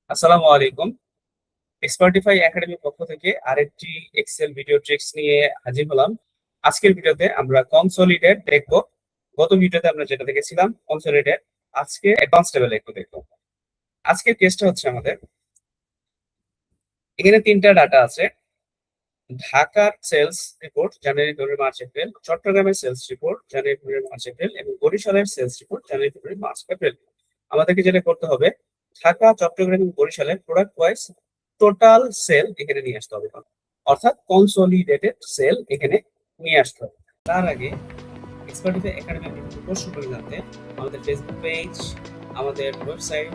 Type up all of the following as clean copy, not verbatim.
আসসালামু আলাইকুম। এক্সপার্টিফাই একাডেমির পক্ষ থেকে আরেকটি এক্সেল ভিডিও ট্রিক্স নিয়ে হাজির হলাম। আজকের ভিডিওতে আমরা কনসোলিডেট দেখবো। গত ভিডিওতে আমরা যেটা দেখেছিলাম কনসোলিডেট, আজকে অ্যাডভান্স লেভেল একটু দেখবো। আজকের কেসটা হচ্ছে আমাদের এখানে তিনটা ডাটা আছে। ঢাকার সেলস রিপোর্ট জানুয়ারি, ফেব্রুয়ারি, মার্চ, এপ্রিল, চট্টগ্রামের সেলস রিপোর্ট জানুয়ারি, ফেব্রুয়ারি, মার্চ, এপ্রিল এবং বরিশালের সেলস রিপোর্ট জানুয়ারি, ফেব্রুয়ারি, মার্চ, এপ্রিল। আমাদেরকে যেটা করতে হবে, ঢাকা, চট্টগ্রাম এবং বরিশালের প্রোডাক্ট ওয়াইজ টোটাল সেল এখানে নিয়ে আসতে হবে, অর্থাৎ কনসোলিডেটেড সেল এখানে নিয়ে আসতে হবে। তার আগে এক্সপার্টিফাই একাডেমি কোর্স সম্পর্কে জানতে আমাদের ফেসবুক পেজ, আমাদের ওয়েবসাইট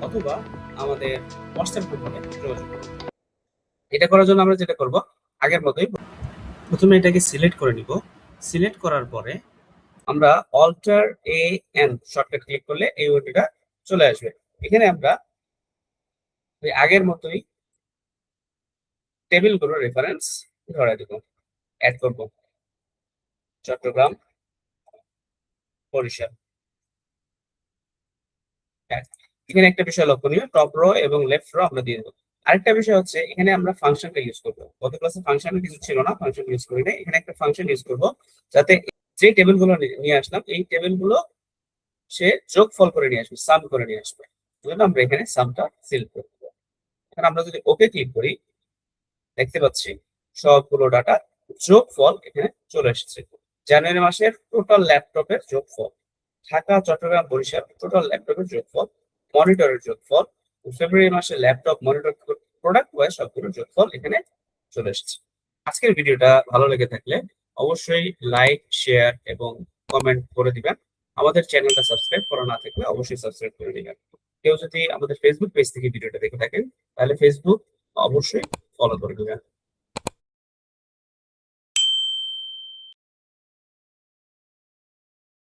অথবা আমাদের হোয়াটসঅ্যাপ গ্রুপে যোগাযোগ করুন। এটা করার জন্য আমরা যেটা করব, আগের মতোই প্রথমে এটাকে সিলেক্ট করে নিব। সিলেক্ট করার পরে আমরা alter A N shortcut click করলে এই ওয়েবটা চলে আসবে। এখানে আমরা ওই আগের মতোই টেবিলগুলো রেফারেন্স ধরে দেব, অ্যাড করব চট্টগ্রাম, বরিশাল। এখানে একটা বিষয় লক্ষণীয়, টপ রো এবং লেফট রো আমরা দিয়ে দেবো। আরেকটা বিষয় হচ্ছে এখানে আমরা ফাংশনটা ইউজ করবো। গত ক্লাসে ফাংশনের কিছু ছিল না, ফাংশন ইউজ করি না। এখানে একটা ফাংশন ইউজ করব যাতে যে টেবিলগুলো নিয়ে আসলাম এই টেবিলগুলো সে যোগফল করে নিয়ে আসবে, সাম করে নিয়ে আসবে। জন্য আমরা এখানে সামটা সিলেক্ট করব। এখন আমরা যদি ওকে ক্লিক করি, দেখতে পাচ্ছি সবগুলো ডাটা যোগফল এখানে চলে এসেছে। জানুয়ারি মাসের টোটাল ল্যাপটপের যোগফল, ঢাকা, চট্টগ্রাম, বরিশাল টোটাল ল্যাপটপের যোগফল, মনিটরের যোগফল, ফেব্রুয়ারি মাসে ল্যাপটপ, মনিটর, প্রোডাক্ট ওয়াইজ সবগুলোর যোগফল এখানে চলে এসেছে। আজকের ভিডিওটা ভালো লেগে থাকলে অবশ্যই লাইক, শেয়ার এবং কমেন্ট করে দিবেন। আমাদের চ্যানেলটা সাবস্ক্রাইব করা না থাকলে অবশ্যই সাবস্ক্রাইব করে দিবেন। কেউ যদি আমাদের ফেসবুক পেজ থেকে ভিডিওটা দেখে থাকেন তাহলে ফেসবুক অবশ্যই ফলো করে দিবেন।